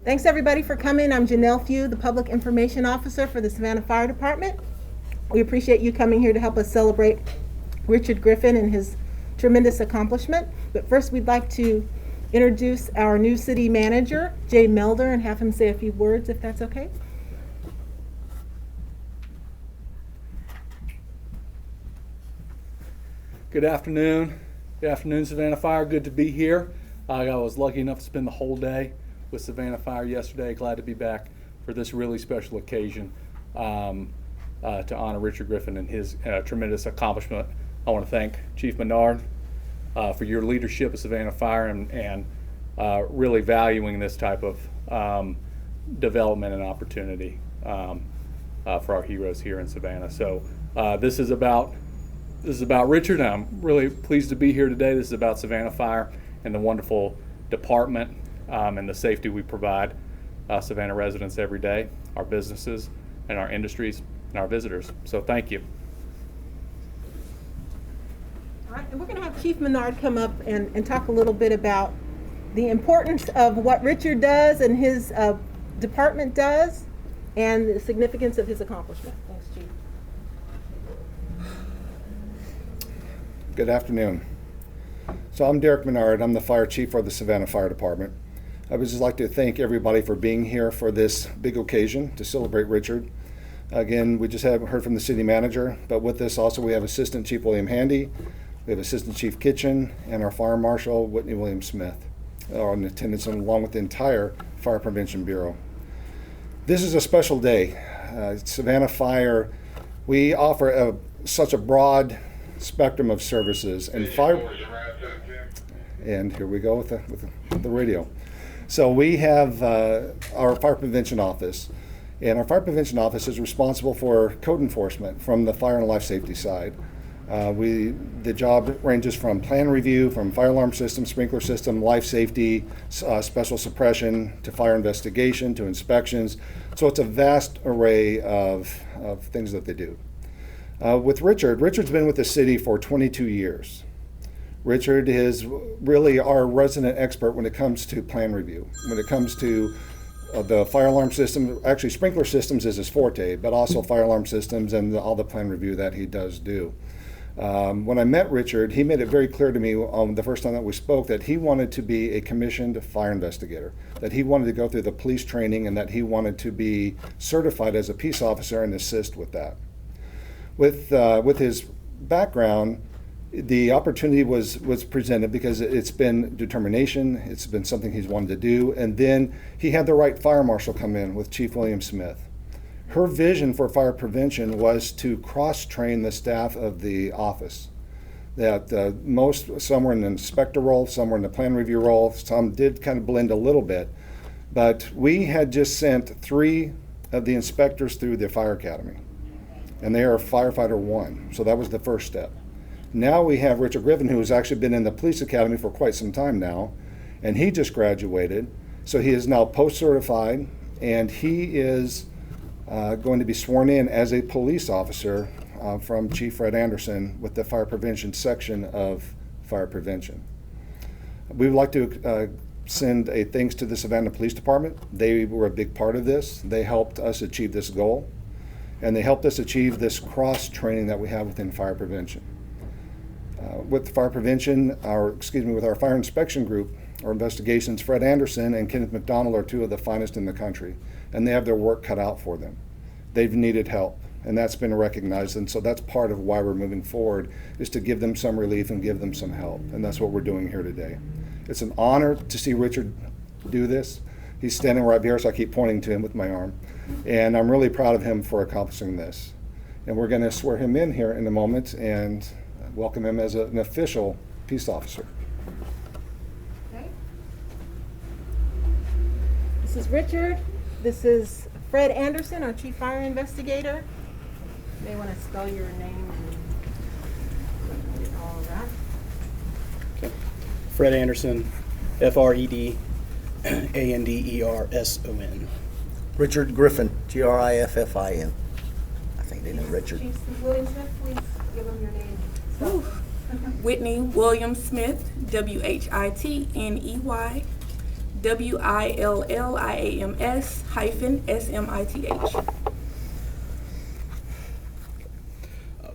Thanks everybody for coming. I'm JENEL Few, the Public Information Officer for the Savannah Fire Department. We appreciate you coming here to help us celebrate Richard Griffin and his tremendous accomplishment. But first we'd like to introduce our new city manager, Jay Melder, and have him say a few words if that's okay. Good afternoon. Good afternoon, Savannah Fire. Good to be here. I was lucky enough to spend the whole day with Savannah Fire yesterday. Glad to be back for this really special occasion to honor Richard Griffin and his tremendous accomplishment. I want to thank Chief MINARD for your leadership at Savannah Fire and really valuing this type of development and opportunity for our heroes here in Savannah. So this is about Richard, and I'm really pleased to be here today. This is about Savannah Fire and the wonderful department and the safety we provide Savannah residents every day, our businesses and our industries and our visitors. So thank you. All right, and we're going to have Chief MINARD come up and talk a little bit about the importance of what Richard does and his department does and the significance of his accomplishment. Thanks, Chief. Good afternoon. So I'm DERIK MINARD. I'm the fire chief for the Savannah Fire Department. I would just like to thank everybody for being here for this big occasion to celebrate Richard. Again, we just haven't heard from the city manager, but with this also we have Assistant Chief William Handy, we have Assistant Chief Kitchen, and our Fire Marshal Whitney William Smith are in attendance along with the entire Fire Prevention Bureau. This is a special day. Savannah Fire, we offer such a broad spectrum of services and fire. And here we go with the radio. So we have our Fire Prevention Office, and our Fire Prevention Office is responsible for code enforcement from the fire and life safety side. The job ranges from plan review, from fire alarm system, sprinkler system, life safety, special suppression, to fire investigation, to inspections. So it's a vast array of things that they do. With Richard's been with the city for 22 years. Richard is really our resident expert when it comes to plan review. When it comes to the fire alarm system, actually sprinkler systems is his forte, but also fire alarm systems and all the plan review that he does do. When I met Richard, he made it very clear to me the first time that we spoke that he wanted to be a commissioned fire investigator, that he wanted to go through the police training, and that he wanted to be certified as a peace officer and assist with that. With his background, the opportunity was presented because it's been determination, it's been something he's wanted to do, and then he had the right fire marshal come in with Chief William Smith. Her vision for fire prevention was to cross-train the staff of the office. That some were in the inspector role, some were in the plan review role, some did kind of blend a little bit, but we had just sent 3 of the inspectors through the fire academy, and they are firefighter 1, so that was the first step. Now we have Richard Griffin, who has actually been in the police academy for quite some time now, and he just graduated. So he is now post-certified, and he is going to be sworn in as a police officer from Chief Fred Anderson with the fire prevention section of fire prevention. We would like to send a thanks to the Savannah Police Department. They were a big part of this. They helped us achieve this goal, and they helped us achieve this cross-training that we have within fire prevention. With fire prevention, with our fire inspection group, our investigations, Fred Anderson and Kenneth McDonald are 2 of the finest in the country, and they have their work cut out for them. They've needed help, and that's been recognized, and so that's part of why we're moving forward, is to give them some relief and give them some help, and that's what we're doing here today. It's an honor to see Richard do this. He's standing right here, so I keep pointing to him with my arm, and I'm really proud of him for accomplishing this. And we're going to swear him in here in a moment and welcome him as an official peace officer. Okay. This is Richard. This is Fred Anderson, our Chief Fire Investigator. You may want to spell your name and all of that. Okay. Fred Anderson, FredAnderson. Richard Griffin, Griffin. I think they know Richard. Chief William Smith, please give them your name. Whitney William Smith, Whitney, WILLIAMS-SMITH.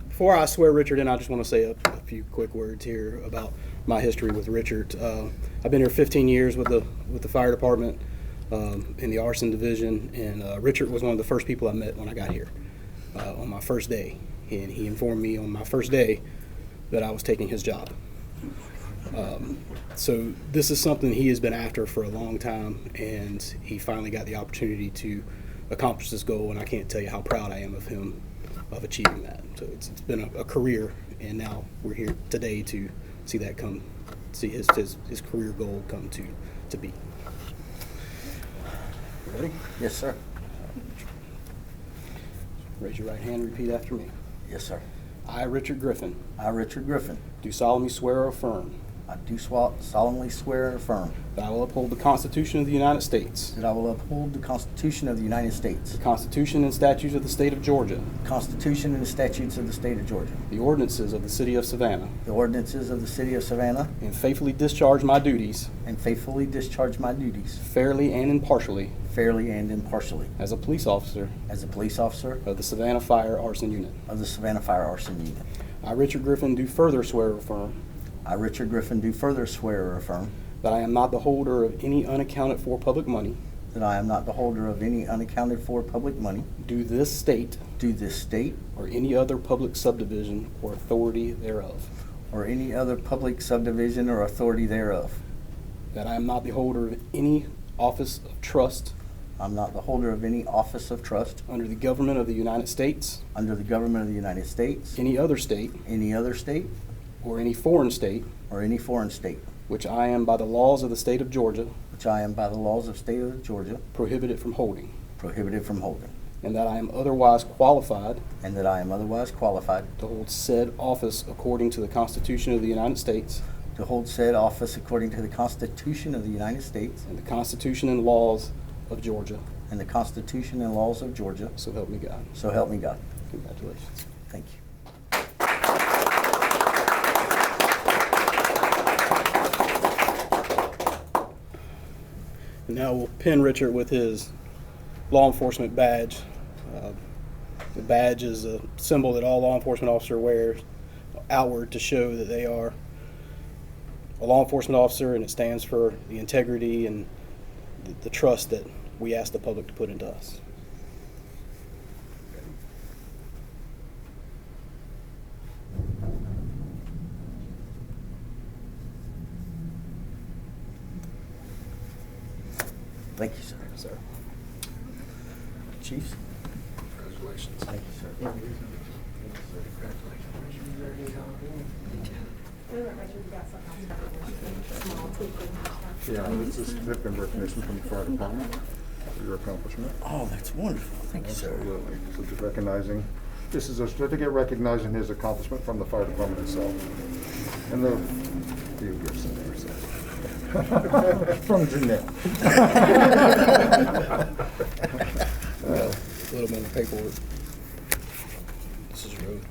Before I swear Richard in, I just want to say a few quick words here about my history with Richard. I've been here 15 years with the fire department in the arson division, and Richard was one of the first people I met when I got here on my first day, and he informed me on my first day that I was taking his job. So this is something he has been after for a long time, and he finally got the opportunity to accomplish this goal, and I can't tell you how proud I am of him of achieving that. So it's been a career, and now we're here today to see that come, see his career goal come to be. Ready? Yes, sir. Raise your right hand and repeat after me. Yes, sir. I, Richard Griffin, I, Richard Griffin, do solemnly swear or affirm I do solemnly swear and affirm that I will uphold the Constitution of the United States, that I will uphold the Constitution of the United States, the Constitution and statutes of the state of Georgia, the Constitution and the statutes of the state of Georgia, the ordinances of the city of Savannah, the ordinances of the city of Savannah, and faithfully discharge my duties and faithfully discharge my duties fairly and impartially fairly and impartially as a police officer as a police officer of the Savannah Fire Arson Unit. of the Savannah Fire Arson Unit. I, Richard Griffin, do further swear or affirm I, Richard Griffin, do further swear or affirm that I am not the holder of any unaccounted for public money that I am not the holder of any unaccounted for public money due this state due this state or any other public subdivision or authority thereof, or any other public subdivision or authority thereof. that I am not the holder of any office of trust I'm not the holder of any office of trust under the government of the United States, under the government of the United States, any other state, any other state, or any foreign state, or any foreign state, which I am by the laws of the state of Georgia which I am by the laws of state of Georgia prohibited from holding, prohibited from holding, and that I am otherwise qualified and that I am otherwise qualified to hold said office according to the Constitution of the United States to hold said office according to the Constitution of the United States and the Constitution and laws of Georgia. and the Constitution and laws of Georgia. So help me God. So help me God. Congratulations. Thank you. Now we'll pin Richard with his law enforcement badge. The badge is a symbol that all law enforcement officer wears outward to show that they are a law enforcement officer, and it stands for the integrity and the trust that we ask the public to put into us. Thank you, sir. Sir. Chiefs? Congratulations. Thank you, sir. Yeah, this is certificate of recognition from the fire department for your accomplishment. Oh, that's wonderful. Thank you, sir. Absolutely. So just recognizing, this is a certificate recognizing his accomplishment from the fire department itself. And the few gifts in there, so. From JENEL. A little bit of paperwork. This is your oath.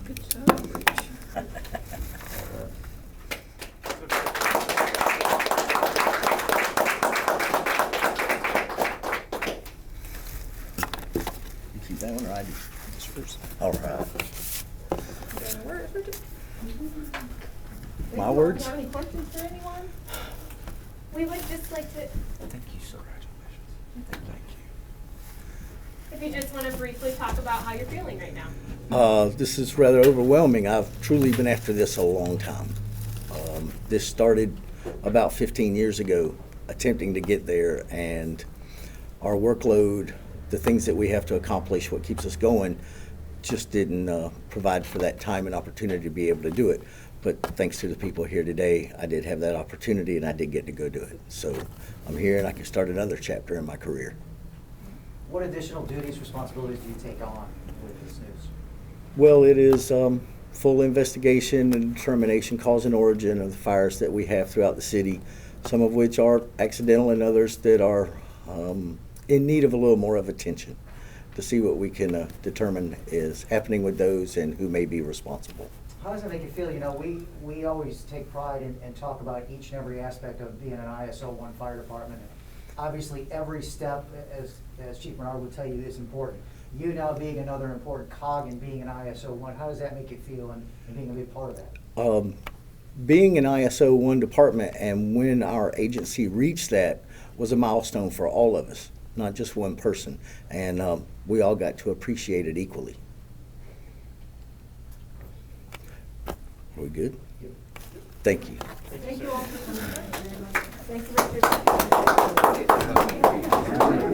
Good job, Rich. You keep that one, or I do? This yours. All right. Any words, Richard? My words? Do you have any questions for anyone? We would just like to, Thank you, sir. Thank you. if you just want to briefly talk about how you're feeling right now. This is rather overwhelming. I've truly been after this a long time. This started about 15 years ago, attempting to get there, and our workload, the things that we have to accomplish, what keeps us going, just didn't provide for that time and opportunity to be able to do it. But thanks to the people here today, I did have that opportunity, and I did get to go do it. So I'm here, and I can start another chapter in my career. What additional duties, responsibilities do you take on with this news? Well, it is full investigation and determination, cause and origin of the fires that we have throughout the city, some of which are accidental and others that are in need of a little more of attention to see what we can determine is happening with those and who may be responsible. How does it make you feel? You know, we always take pride and talk about each and every aspect of being an ISO 1 fire department. And obviously, every step, as Chief Minard would tell you, is important. You now being another important cog in being an ISO 1, how does that make you feel and being a big part of that? Being an ISO 1 department and when our agency reached that was a milestone for all of us, not just one person. And we all got to appreciate it equally. Are we good? Thank you. Thank you all for coming. Thank you, Richard.